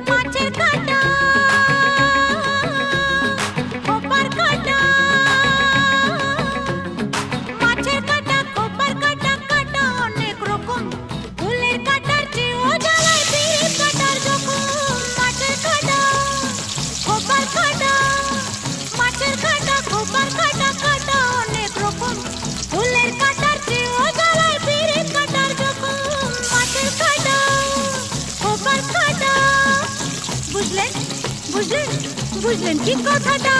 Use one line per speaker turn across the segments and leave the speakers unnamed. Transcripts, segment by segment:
মাছের কাঁটা খোপার কাঁটা, মাছের কাঁটা খোপার কাঁটা, কাঁটা অনেক রকম। ফুলের কাঁটার চেয়েও জ্বালায় পিঁড়ির কাঁটার জখম। মাছের কাঁটা খোপার কাঁটা, মাছের কাঁটা খোপার কাঁটা, কাঁটা অনেক রকম। ফুলের কাঁটার চেয়েও জ্বালায় পিঁড়ির কাঁটার জখম। মাছের কাঁটা খোপার কাঁটা, বুঝলেন বুঝলেন বুঝলেন কি কথাটা?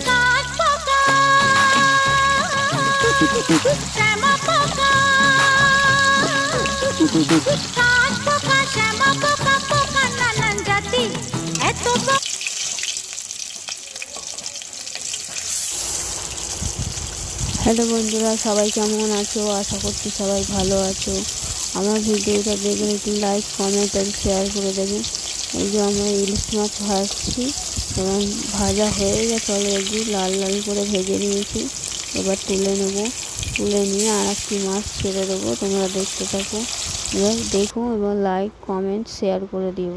কাঠ পোকা, শ্যামা পোকা, কাঠ পোকা, শ্যামা পোকা, পোকা নানান জাতি। এত
হ্যালো বন্ধুরা, সবাই কেমন আছো? আশা করছি সবাই ভালো আছো। আমার ভিডিওটা দেখবেন, একটু লাইক কমেন্ট আর শেয়ার করে দেবেন। এই যে আমরা ইলিশ মাছ ভাজছি এবং ভাজা হয়ে গেছে অলরেডি, লাল লাল করে ভেজে নিয়েছি। এবার তুলে নেব, তুলে নিয়ে আর একটি মাছ ছেড়ে দেবো। তোমরা দেখতে থাকো, এবার দেখো এবং লাইক কমেন্ট শেয়ার করে দিও।